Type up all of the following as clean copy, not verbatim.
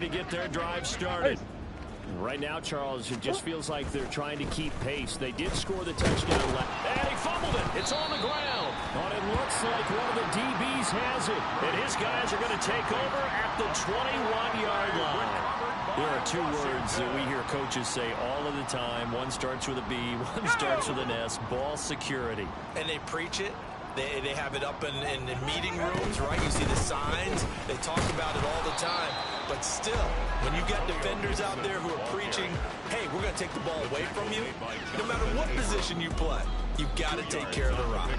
to get their drive started. Right now, Charles, it just feels like they're trying to keep pace. They did score the touchdown last. And he fumbled it. It's on the ground. And it looks like one of the DBs has it. And his guys are going to take over at the 21-yard line. There are two words that we hear coaches say all of the time. One starts with a B, one starts with an S. Ball security. And they preach it. They have it up in meeting rooms, right? You see the signs. They talk about it all the time. But still, when you got defenders out there who are preaching, hey, we're going to take the ball away from you, no matter what position you play, you've got to take care of the rock.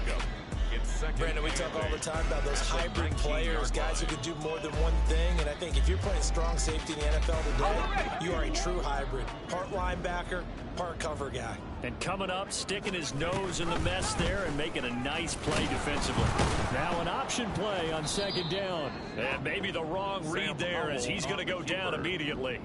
Brandon, we talk all the time about those hybrid players, guys who can do more than one thing. And I think if you're playing strong safety in the NFL today, you are a true hybrid. Part linebacker, part cover guy. And coming up, sticking his nose in the mess there and making a nice play defensively. Now an option play on second down. And maybe the wrong read there as he's going to go down immediately.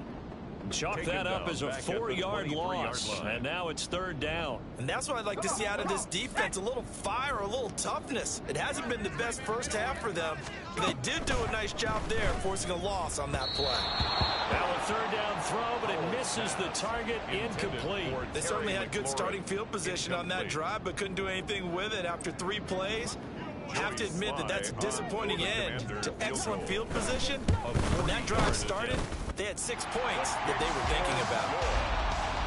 Chalk that up as a 4-yard loss, and now it's third down. And that's what I'd like to see out of this defense, a little fire, a little toughness. It hasn't been the best first half for them, but they did do a nice job there, forcing a loss on that play. Now a third down throw, but it misses the target, incomplete. They certainly had good starting field position on that drive, but couldn't do anything with it after 3 plays. Have to admit that that's a disappointing end to excellent field position. When that drive started, they had 6 points that they were thinking about.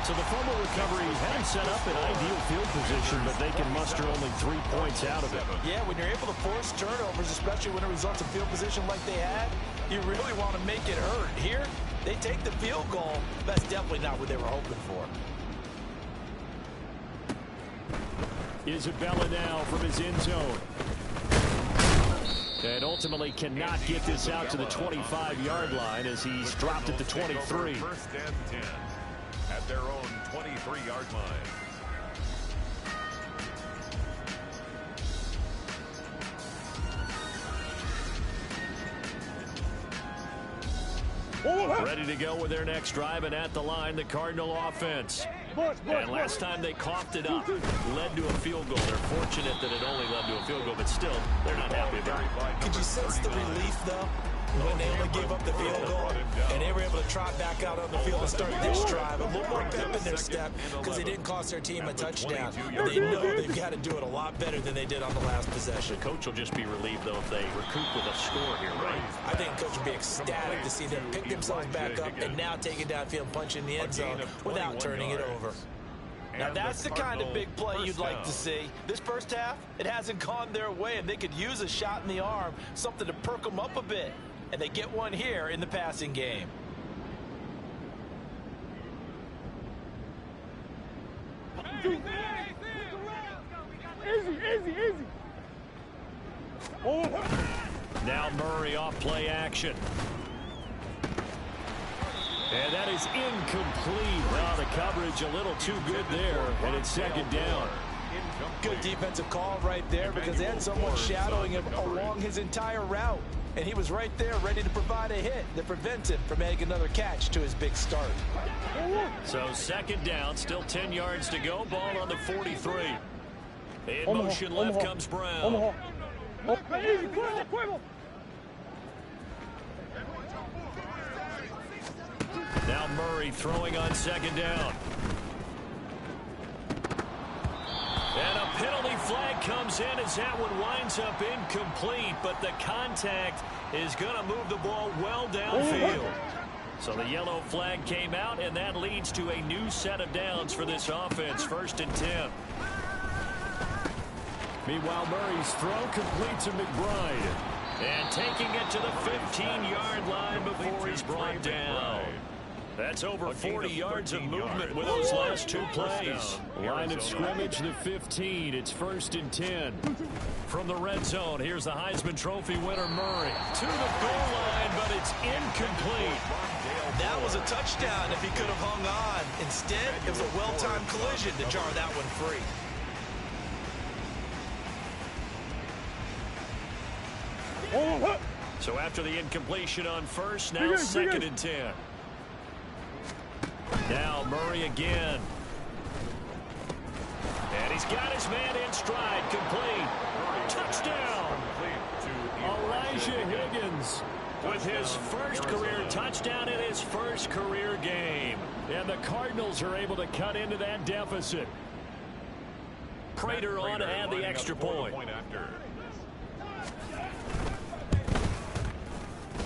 So the fumble recovery had him set up in ideal field position, but they can muster only 3 points out of it. Yeah, when you're able to force turnovers, especially when it results in field position like they had, you really want to make it hurt. Here, they take the field goal. That's definitely not what they were hoping for. Isabella now from his end zone. And ultimately cannot get this out to the 25-yard line as he's dropped at the 23. First and 10 at their own 23-yard line. Ready to go with their next drive, and at the line, the Cardinal offense. And last time they coughed it up, led to a field goal. They're fortunate that it only led to a field goal, but still, they're not happy about it. Could you sense the relief, though, when they only gave up the field goal, and they were able to trot back out on the field and start this drive? A little more pep in their step because they didn't cost their team a touchdown. They know they've got to do it a lot better than they did on the last possession. The coach will just be relieved, though, if they recoup with a score here, right? I think the coach will be ecstatic to see them pick themselves back up and now take it downfield and punch in the end zone without turning it over. Now that's the kind of big play you'd like to see. This first half, it hasn't gone their way, and they could use a shot in the arm, something to perk them up a bit. And they get one here in the passing game. Easy. Now Murray off play action. And that is incomplete. Well, the coverage a little too good there, and it's second down. Good defensive call right there because they had someone shadowing him along his entire route. And he was right there ready to provide a hit that prevents him from making another catch to his big start. So second down, still 10 yards to go. Ball on the 43. In motion left comes Brown. Now Murray throwing on second down. And a penalty flag comes in as that one winds up incomplete, but the contact is going to move the ball well downfield. So the yellow flag came out, and that leads to a new set of downs for this offense, 1st and 10. Meanwhile, Murray's throw complete to McBride. And taking it to the 15-yard line before he's brought down. That's over 40 yards of movement with those last 2 plays. Line of scrimmage, the 15. It's 1st and 10. From the red zone, here's the Heisman Trophy winner, Murray. To the goal line, but it's incomplete. That was a touchdown if he could have hung on. Instead, it was a well-timed collision to jar that one free. So after the incompletion on first, now 2nd and 10. Now Murray again. And he's got his man in stride, complete. Touchdown! Elijah Higgins. with his first career touchdown in his first career game. And the Cardinals are able to cut into that deficit. Prater on to add the extra point.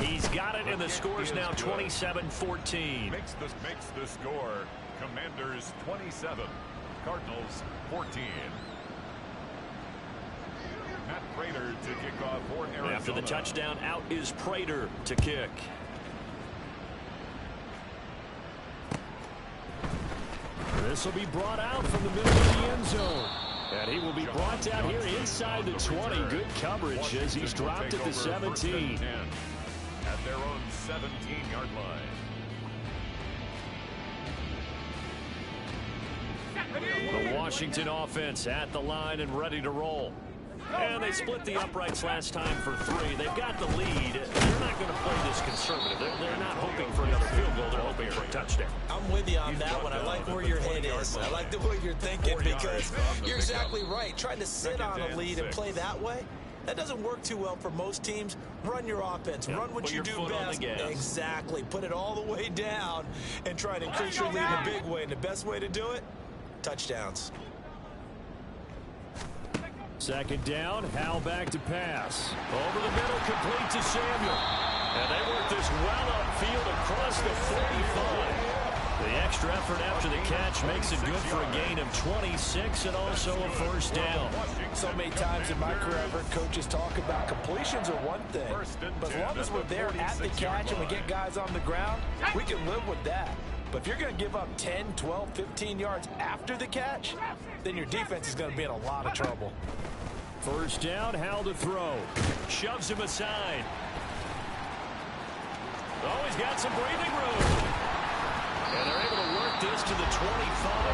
He's got it, and the score's now 27-14. Makes the score Commanders 27, Cardinals 14. Matt Prater to kick off for Arizona. After the touchdown, out is Prater to kick. This will be brought out from the middle of the end zone. And he will be brought down here inside the 20. Good coverage as he's dropped at the 17. At their own 17-yard line. The Washington offense at the line and ready to roll. And they split the uprights last time for 3. They've got the lead. They're not going to play this conservative. They're not hoping for another field goal. They're hoping for a touchdown. I'm with you on that one. I like where your head is. I like the way you're thinking because you're exactly right. Trying to sit on a lead and play that way, that doesn't work too well for most teams. Run your offense. Run what you do best. Exactly. Put it all the way down and try to increase your lead in a big way. And the best way to do it, touchdowns. Second down, Hal back to pass. Over the middle, complete to Samuel. And they work this well upfield across the 45. The extra effort after the catch makes it good for a gain of 26 and also a first down. So many times in my career I've heard coaches talk about completions are one thing, but as long as we're there at the catch and we get guys on the ground, we can live with that. But if you're going to give up 10, 12, 15 yards after the catch, then your defense is going to be in a lot of trouble. First down, Hal to throw. Shoves him aside. Oh, he's got some breathing room. And they're able to work this to the 25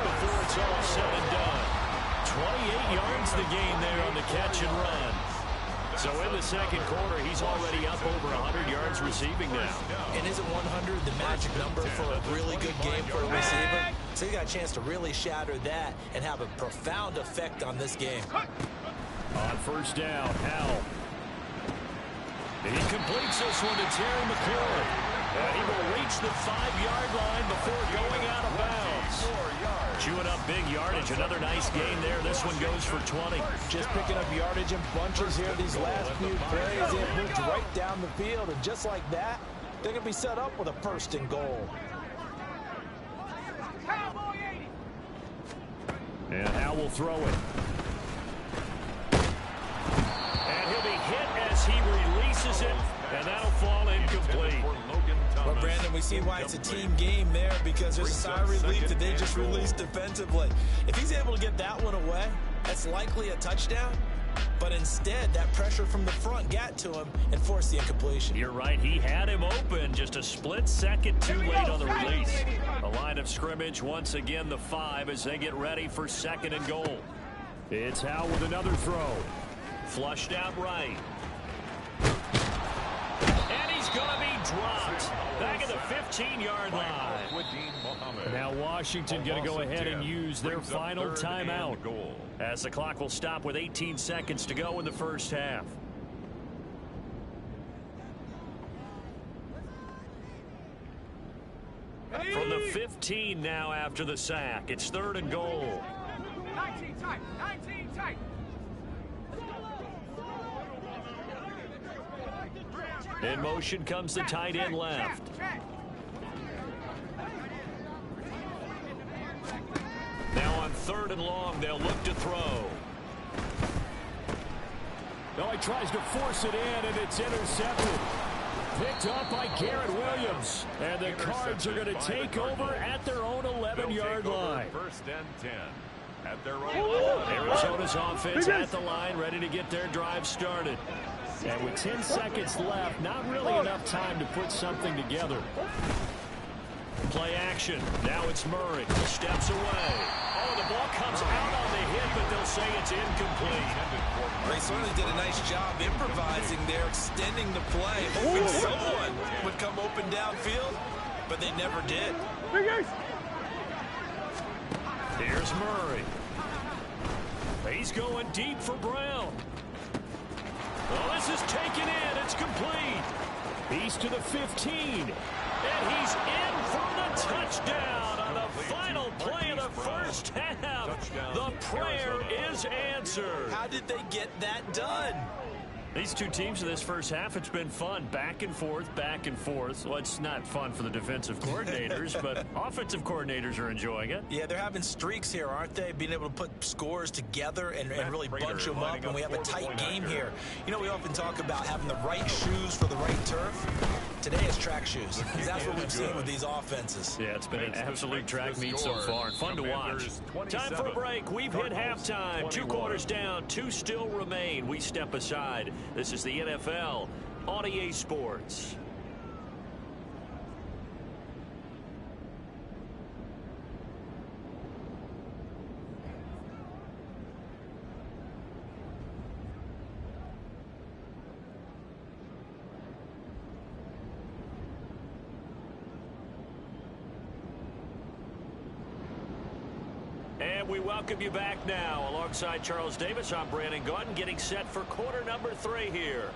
before it's all said and done. 28 yards the gain there on the catch and run. So in the second quarter, he's already up over 100 yards receiving now. And isn't 100 the magic number for a really good game for a receiver? So you got a chance to really shatter that and have a profound effect on this game. On first down, Hal. He completes this one to Terry McLaurin. And he will reach the 5-yard line before going out of bounds. Chewing up big yardage. Another nice gain there. This one goes for 20. Just picking up yardage in bunches here these last few plays. They moved right down the field. And just like that, they're going to be set up with a first and goal. And Hal will throw it. And he'll be hit as he releases it. And that'll fall incomplete. Well, Brandon, we see why it's a team game there because there's a sigh of relief that they just released defensively. If he's able to get that one away, that's likely a touchdown. But instead, that pressure from the front got to him and forced the incompletion. You're right. He had him open just a split second too late on the release. The line of scrimmage, once again, the 5 as they get ready for second and goal. It's Hal with another throw. Flushed out right. And he's going to be dropped back at the 15-yard line. Now Washington going to go ahead and use their final timeout as the clock will stop with 18 seconds to go in the first half. From the 15 now after the sack. It's third and goal. 19 tight, 19 tight. In motion comes the tight end left. Now on third and long, they'll look to throw. No, he tries to force it in, and it's intercepted. Picked up by Garrett Williams. And the Cards are going to take over at their own 11-yard line. First and 10. At their own Arizona's offense at the line, ready to get their drive started. And with 10 seconds left, not really enough time to put something together. Play action. Now it's Murray. Steps away. Oh, the ball comes out on the hit, but they'll say it's incomplete. They certainly did a nice job improvising there, extending the play, hoping someone would come open downfield, but they never did. Here's Murray. He's going deep for Brown. Oh, this is taken in. It's complete. He's to the 15. And he's in for the touchdown on the final play of the first half. The prayer is answered. How did they get that done? These two teams in this first half, it's been fun. Back and forth, back and forth. Well, it's not fun for the defensive coordinators, but offensive coordinators are enjoying it. Yeah, they're having streaks here, aren't they? Being able to put scores together and really bunch them up, and we have a tight game here. You know, we often talk about having the right shoes for the right turf. Today it's track shoes, because that's what we've seen with these offenses. Yeah, it's been an absolute track meet so far, and fun to watch. Time for a break. We've hit halftime. 2 quarters down, 2 still remain. We step aside. This is the NFL on EA Sports. And we welcome you back now. Alongside Charles Davis, I'm Brandon Gaudin, getting set for quarter number 3 here.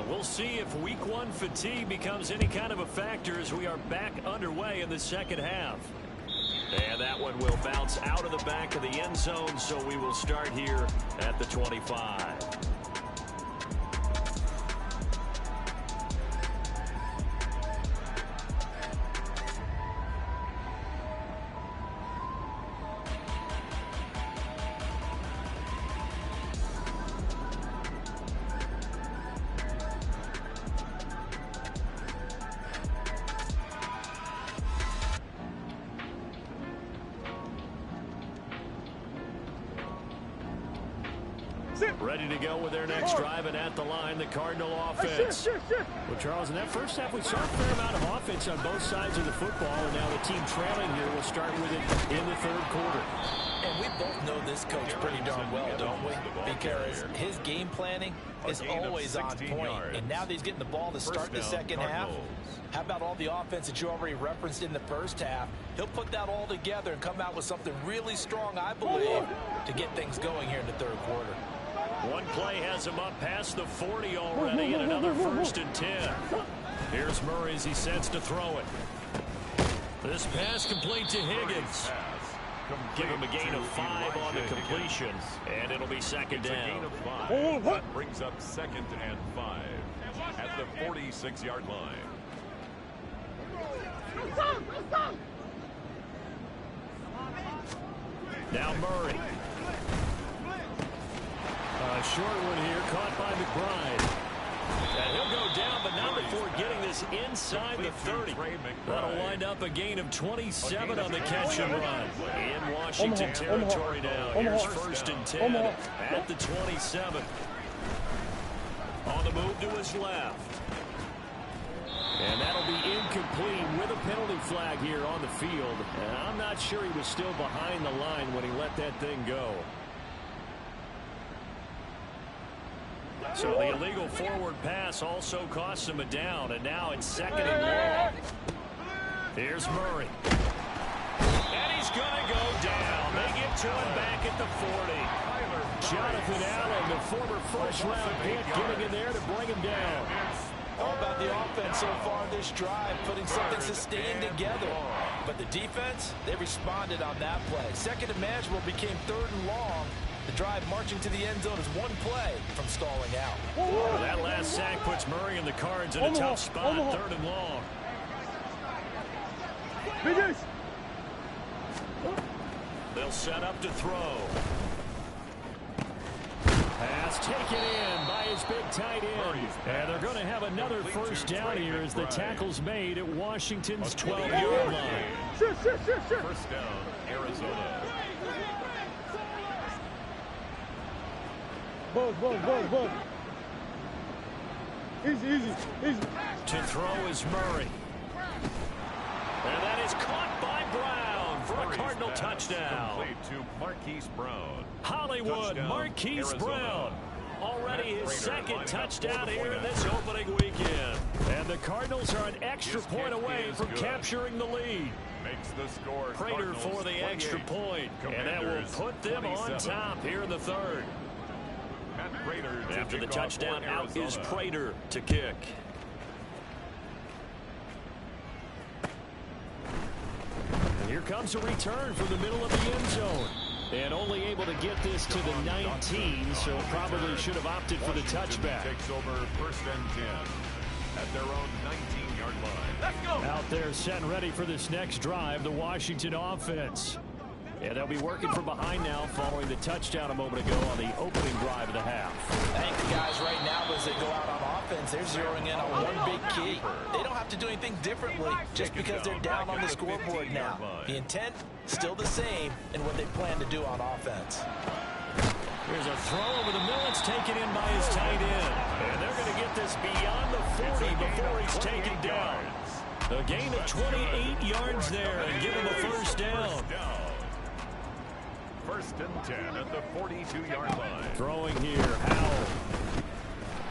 We'll see if week 1 fatigue becomes any kind of a factor as we are back underway in the second half. And that one will bounce out of the back of the end zone, so we will start here at the 25. Ready to go with their next drive, and at the line, the Cardinal offense. Well, Charles, in that first half, we saw a fair amount of offense on both sides of the football, and now the team trailing here will start with it in the third quarter. And we both know this coach pretty darn well, don't we? Because his game planning is always on point. And now that he's getting the ball to start the second half, how about all the offense that you already referenced in the first half? He'll put that all together and come out with something really strong, I believe, to get things going here in the third quarter. One play has him up past the 40 already, and another 1st and 10. Here's Murray as he sets to throw it. This pass complete to Higgins. Give him a gain of 5 on the completion, and it'll be second down. That brings up 2nd and 5 at the 46-yard line. Now Murray. A short one here, caught by McBride. And he'll go down, but not before getting this inside the 30. That'll wind up a gain of 27 on the catch and run. In Washington territory now. Here's 1st and 10 at the 27. On the move to his left. And that'll be incomplete with a penalty flag here on the field. And I'm not sure he was still behind the line when he let that thing go. So the illegal forward pass also costs him a down, and now it's 2nd and long. Here's Murray. And he's going to go down. They get to him back at the 40. Jonathan Allen, the former first-round pick, getting in there to bring him down. All about the offense so far this drive, putting something sustained together. But the defense, they responded on that play. 2nd and manageable became 3rd and long. The drive marching to the end zone is 1 play from stalling out. Well, that last sack puts Murray and the Cards in a tough spot, 3rd and long. They'll set up to throw. Pass taken in by his big tight end. And they're going to have another 1st down here as the tackle's made at Washington's 12-yard line. 1st down, Arizona. Buzz. Easy. To throw is Murray. And that is caught by Brown for a Cardinal touchdown. Complete to Marquise Brown. Hollywood, Touchdown, Marquise Arizona. Brown. Already his second touchdown here this opening weekend. And the Cardinals are an extra point away from capturing the lead. Makes the score Prater for the extra point. And that will put them on top here in the third. After the touchdown, out is Prater to kick. And here comes a return from the middle of the end zone. And only able to get this to the 19, so probably should have opted for the touchback. Takes over 1st and 10 at their own 19-yard line. Let's go. Out there set and ready for this next drive, the Washington offense. And they'll be working from behind now following the touchdown a moment ago on the opening drive of the half. I think the guys right now, as they go out on offense, they're zeroing in on one big key. They don't have to do anything differently just because they're down on the scoreboard now. The intent, still the same in what they plan to do on offense. Here's a throw over the middle. It's taken in by his tight end. And they're going to get this beyond the 40 before he's taken down. A gain of 28 yards there and give him a first down. 1st and 10 at the 42-yard line. Throwing here, Howell.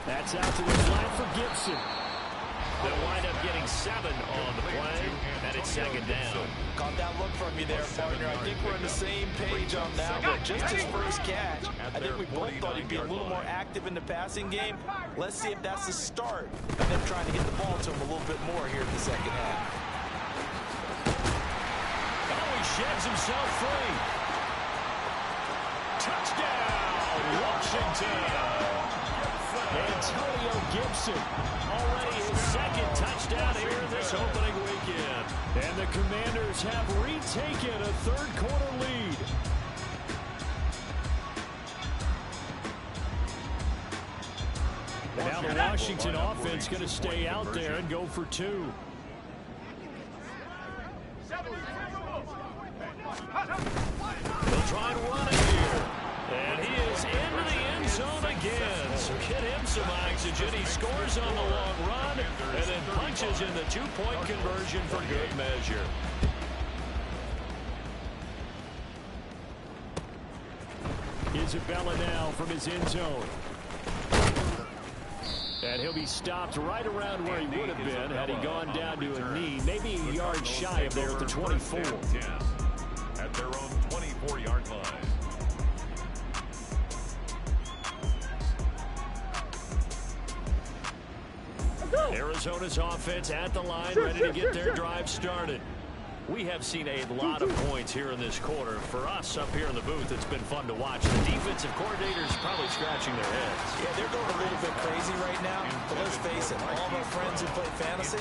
That's out to the flat for Gibson. They'll wind up getting 7 on the play, and it's 2nd down. Caught that look from you there, partner. I think we're on the same page on that one. Just his first catch, I think we both thought he'd be a little more active in the passing game. Let's see if that's the start of them trying to get the ball to him a little bit more here in the second half. Oh, he sheds himself free. Touchdown, Washington. Antonio Gibson, already his 2nd touchdown here this opening weekend. And the Commanders have retaken a third-quarter lead. And now the Washington offense going to stay out there and go for 2. They'll try and run it here. And he is into the end zone again. So get him some oxygen. He scores on the long run and then punches in the 2-point conversion for good measure. Isabella now from his end zone. And he'll be stopped right around where he would have been had he gone down to a knee, maybe a yard shy of there at the 24. At their own 24-yard line. Arizona's offense at the line, ready to get their drive started. We have seen a lot of points here in this quarter. For us up here in the booth, it's been fun to watch. The defensive coordinators probably scratching their heads. Yeah, they're going a little bit crazy right now. But let's face it, all of our friends who play fantasy,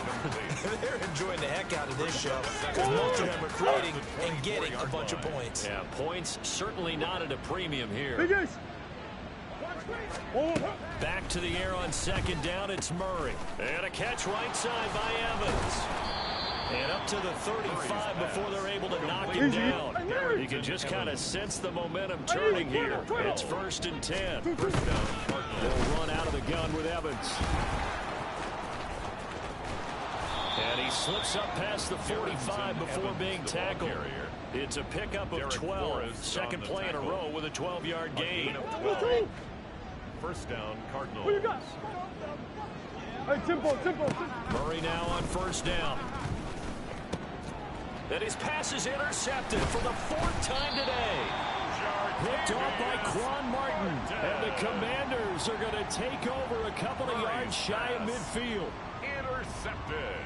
they're enjoying the heck out of this show because most of them are creating and getting a bunch of points. Yeah, points certainly not at a premium here. Back to the air on 2nd down, it's Murray. And a catch right side by Evans. And up to the 35 before they're able to knock him down. You can just kind of sense the momentum turning here. It's 1st and 10. They'll run out of the gun with Evans. And he slips up past the 45 before being tackled. It's a pickup of 12. 2nd play in a row with a 12-yard gain. 1st down, Cardinals. What you got? Hey, tempo. Murray now on 1st down. And his pass is intercepted for the 4th time today. Picked off by Quan Martin. And the Commanders are going to take over a couple of yards shy of midfield. Intercepted.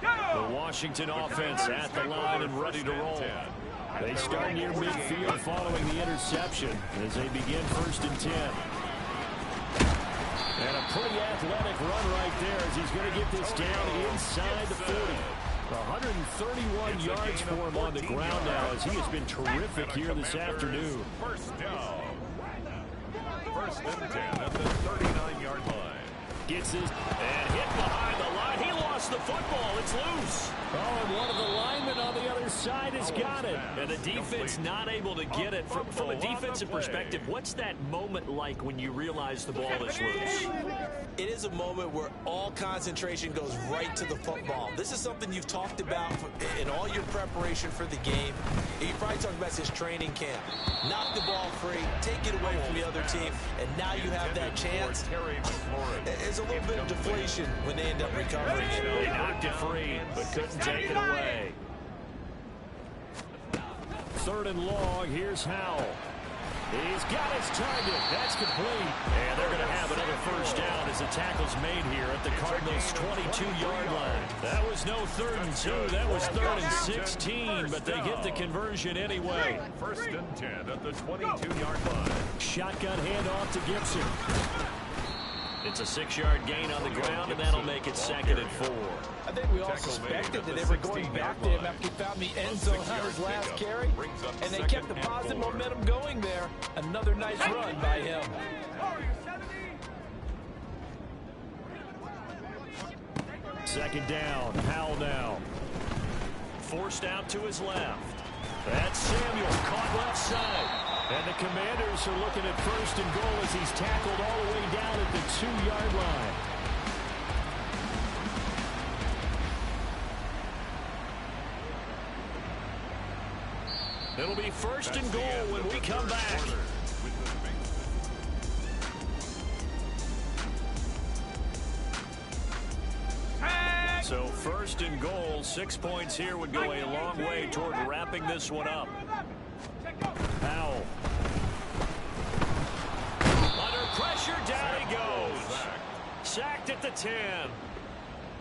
The Washington offense at the line and ready to roll. They start near midfield following the interception as they begin 1st and 10. And a pretty athletic run right there as he's going to get this down inside the 40. 131 yards for him on the ground now as he has been terrific here this afternoon. 1st down. 1st and 10 at the 39-yard line. Gets this and hit behind the line. He lost has the football. It's loose. Oh, and one of the linemen on the other side has got it. And the defense not able to get it. From a defensive perspective, what's that moment like when you realize the ball is loose? It is a moment where all concentration goes right to the football. This is something you've talked about in all your preparation for the game. You probably talked about this training camp. Knock the ball free, take it away from the other team, and now you have that chance. There's a little bit of deflation when they end up recovering it. They knocked it free, but couldn't take it away. 3rd and long, here's Howell. He's got his target. That's complete. And they're going to have another first down as the tackle's made here at the Cardinals' 22-yard line. That was no 3rd and 2. That was 3rd and 16, but they get the conversion anyway. 1st and 10 at the 22-yard line. Shotgun handoff to Gibson. It's a 6-yard gain on the ground, and that'll make it 2nd and 4. I think we all suspected that they were going back to him after he found the end zone on his last carry, and they kept the positive momentum going there. Another nice run by him. Second down, Howell now. Forced out to his left. That's Samuel, caught left side. And the Commanders are looking at 1st and goal as he's tackled all the way down at the 2-yard line. It'll be 1st and goal when we come back. So 1st and goal, 6 points here would go a long way toward wrapping this one up. Howell. Under pressure, down he goes. Sacked at the 10.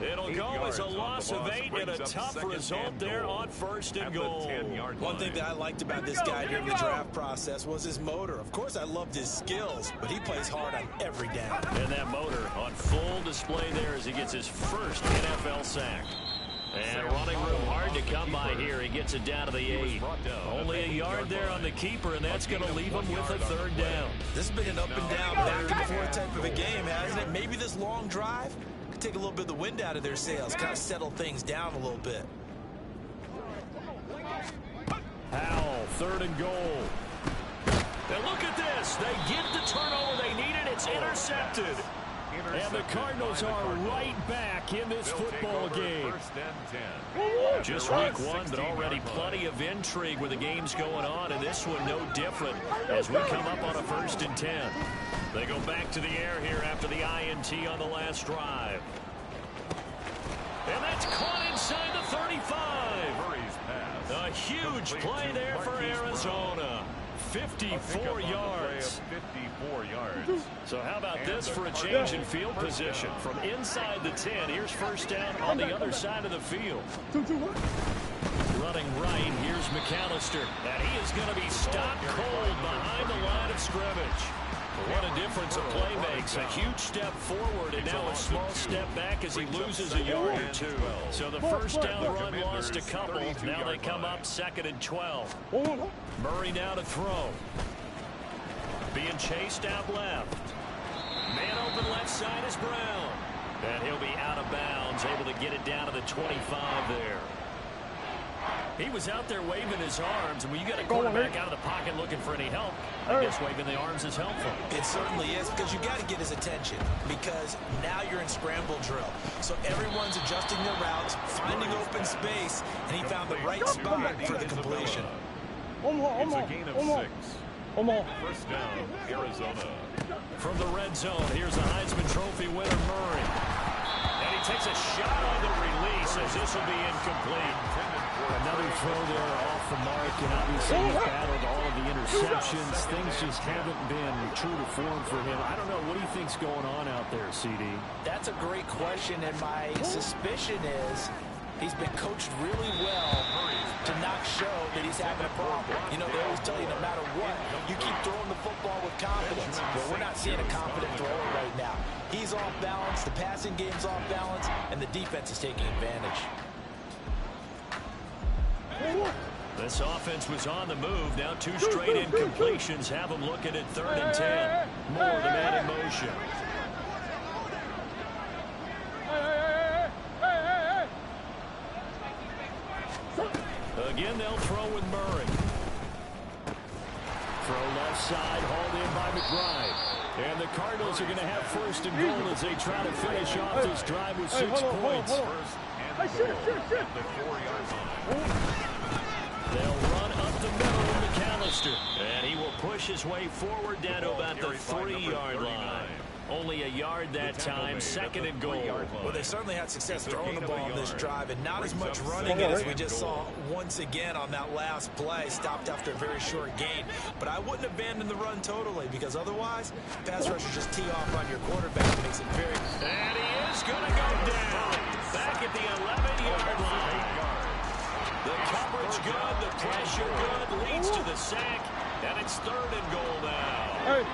It'll go as a loss of 8 and a tough result there on 1st and goal. One thing that I liked about this guy during the draft process was his motor. Of course, I loved his skills, but he plays hard on every down. And that motor on full display there as he gets his first NFL sack. And running room hard to come by here. He gets it down to the 8. Only a yard there on the keeper, and that's going to leave him with a 3rd down. This has been an up and down, back and forth type of a game, hasn't it? Maybe this long drive could take a little bit of the wind out of their sails, kind of settle things down a little bit. Howell, 3rd and goal. And look at this. They get the turnover they needed. It's intercepted. And the Cardinals are right back in this football game. Just week 1, but already plenty of intrigue with the games going on, and this one no different as we come up on a 1st and 10. They go back to the air here after the INT on the last drive. And that's caught inside the 35. A huge play there for Arizona. 54 yards. 54 yards. So how about this for a change in field position? From inside the 10, here's 1st down on the other side of the field. Running right, here's McAllister. And he is going to be stopped cold behind the line of scrimmage. What a difference a play makes. A huge step forward and now a small step back as he loses a yard or 2. So the 1st down run lost a couple. Now they come up 2nd and 12. Murray now to throw. Being chased out left. Man open left side is Brown. And he'll be out of bounds, able to get it down to the 25 there. He was out there waving his arms, and when you got a quarterback out of the pocket looking for any help, I guess waving the arms is helpful. It certainly is, because you got to get his attention, because now you're in scramble drill. So everyone's adjusting their routes, finding open space, and he found the right spot for the completion. It's a gain of 6. 1st down, Arizona. From the red zone, here's the Heisman Trophy winner, Murray. And he takes a shot on the release as this will be incomplete. Another throw there off the mark, and obviously he's battled all of the interceptions. Things just haven't been true to form for him. I don't know. What do you think's going on out there, CD? That's a great question, and my suspicion is he's been coached really well to not show that he's having a problem. You know, they always tell you no matter what, you keep throwing the football with confidence. Well, we're not seeing a confident thrower right now. He's off balance, the passing game's off balance, and the defense is taking advantage. This offense was on the move. Now 2 straight incompletions have them looking at 3rd and 10. Moore, the man in motion. they'll throw with Murray. Throw left side, hauled in by McBride. And the Cardinals are going to have first and goal as they try to finish off this drive with 6 points. They'll run up the middle with McAllister. And he will push his way forward down to about the 3-yard line. Only a yard that time, second and goal. Well, they certainly had success throwing the ball on this drive, and not as much running it as we just saw once again on that last play. Stopped after a very short gain. But I wouldn't abandon the run totally, because otherwise, pass rushers just tee off on your quarterback. It makes it very... And he is going to go down. Back at the 11-yard line. The coverage good, the pressure good, leads to the sack, and it's third and goal now.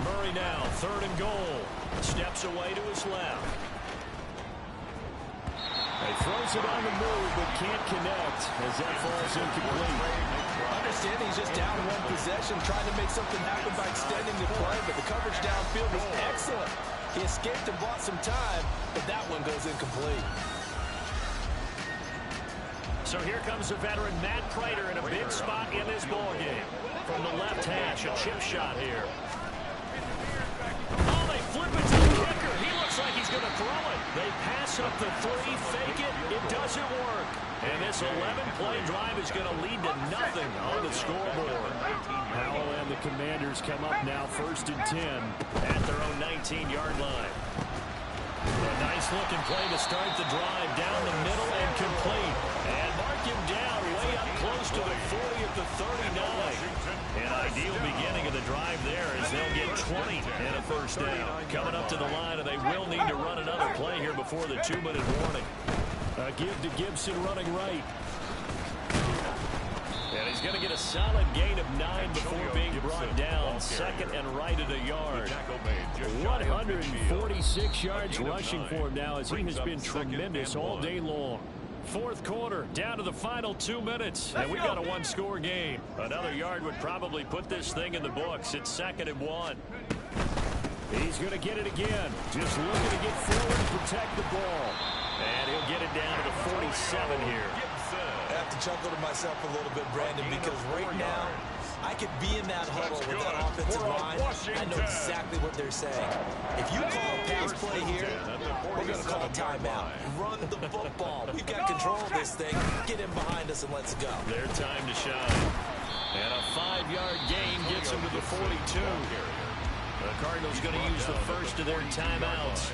Murray now, third and goal. Steps away to his left. He throws it on the move, but can't connect as that falls incomplete. Understanding he's just down one possession, trying to make something happen by extending the play, but the coverage downfield was excellent. He escaped and bought some time, but that one goes incomplete. So here comes the veteran Matt Prater in a big spot in this ballgame. From the left hash, a chip shot here. Oh, they flip it to the kicker. He looks like he's going to throw it. They pass up the 3, fake it. It doesn't work. And this 11-play drive is going to lead to nothing on the scoreboard. Howell and the Commanders come up now first and 10 at their own 19-yard line. A nice-looking play to start the drive down the middle and complete. And mark him down way up close to the 40 at the 39. An ideal beginning of the drive there as they'll get 20 and a first down. Coming up to the line, and they will need to run another play here before the 2-minute warning. A give to Gibson running right. And he's going to get a solid gain of 9 before being brought down. Second and right at a yard. 146 yards rushing for him now as he has been tremendous all day long. Fourth quarter, down to the final 2 minutes. And we got a 1-score game. Another yard would probably put this thing in the books. It's 2nd and 1. He's going to get it again. Just looking to get forward and protect the ball. And he'll get it down to the 47 here. I have to chuckle to myself a little bit, Brandon, because right now I could be in that huddle with that offensive line. I know exactly what they're saying. If you call a pass play here, we're going to call a timeout. Run the football. We've got control of this thing. Get in behind us and let's go. Their time to shine. And a 5-yard gain gets them to the 42. The Cardinals going to use the first of their timeouts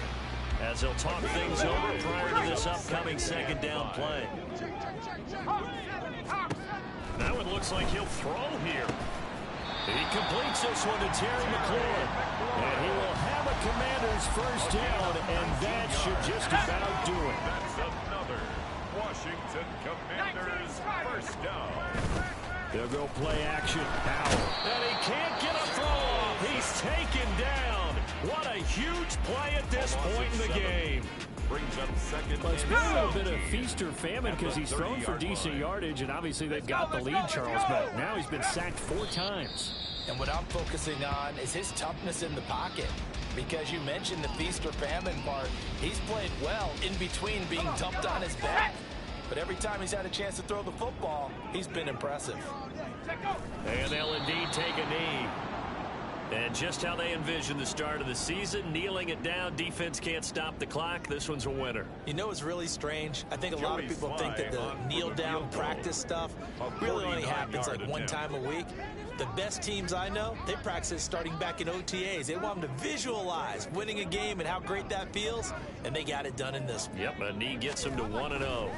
as they'll talk things over prior to this upcoming second down play. That one looks like he'll throw here. He completes this one to Terry McLaurin. And he will have a Commanders first down, and that should just about do it. That's another Washington Commanders first down. They'll go play action. Howell. And he can't get a throw off. He's taken down. What a huge play at this point in the game. Brings up second. Well, it's been a little bit of feast or famine because he's thrown for decent yardage, and obviously they've got the lead, Charles, but now he's been sacked 4 times. And what I'm focusing on is his toughness in the pocket. Because you mentioned the feast or famine part. He's played well in between being dumped on his back. But every time he's had a chance to throw the football, he's been impressive. And they'll indeed take a knee. And just how they envision the start of the season, kneeling it down, defense can't stop the clock. This one's a winner. You know, it's really strange. I think a lot of people think that the kneel-down practice stuff really only happens like one time a week. The best teams I know, they practice starting back in OTAs. They want them to visualize winning a game and how great that feels, and they got it done in this one. Yep, a knee gets them to 1-0.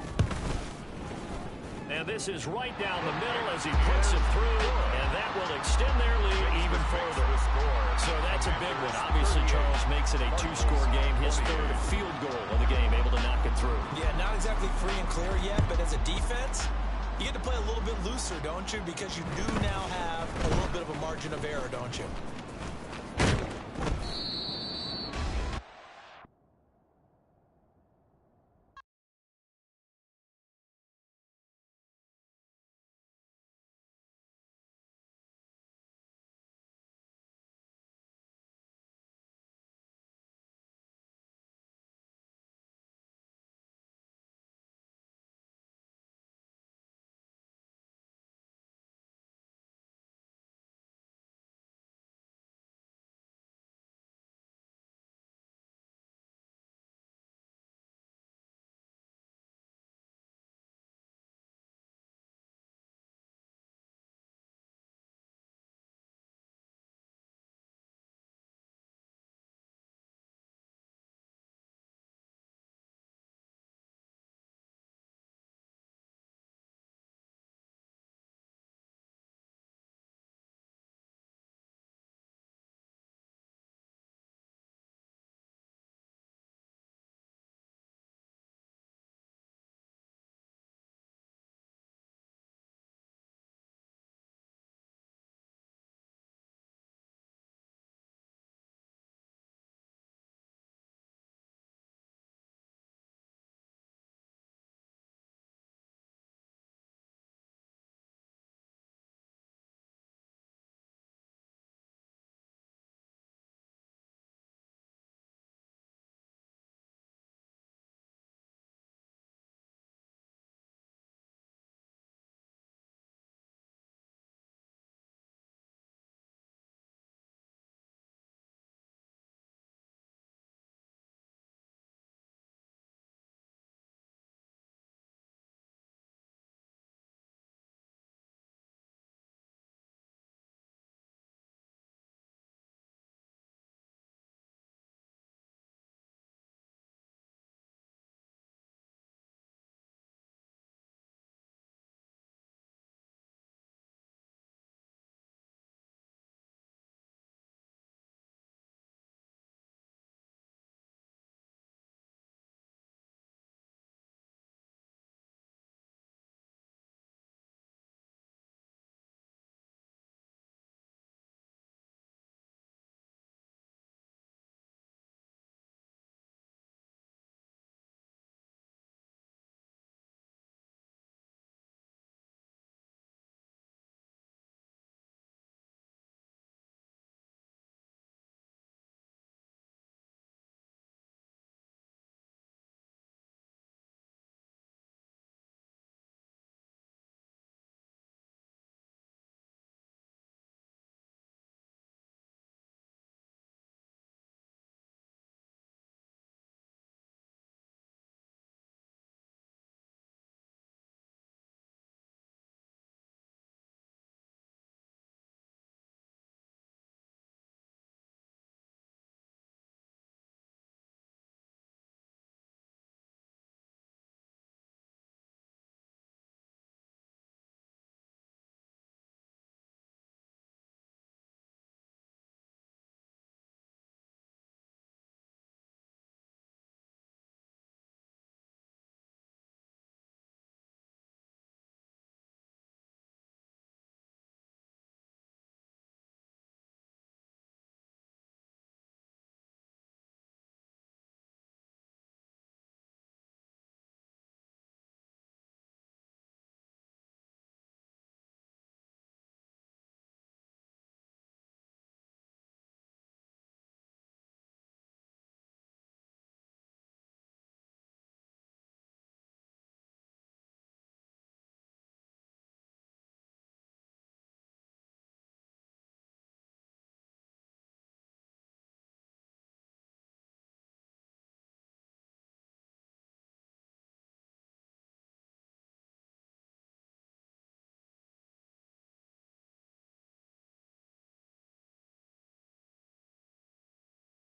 And this is right down the middle as he puts it through, and that will extend their lead even further. So that's a big one. Obviously, Charles makes it a 2-score game, his third field goal of the game, able to knock it through. Yeah, not exactly free and clear yet, but as a defense, you get to play a little bit looser, don't you? Because you do now have a little bit of a margin of error, don't you?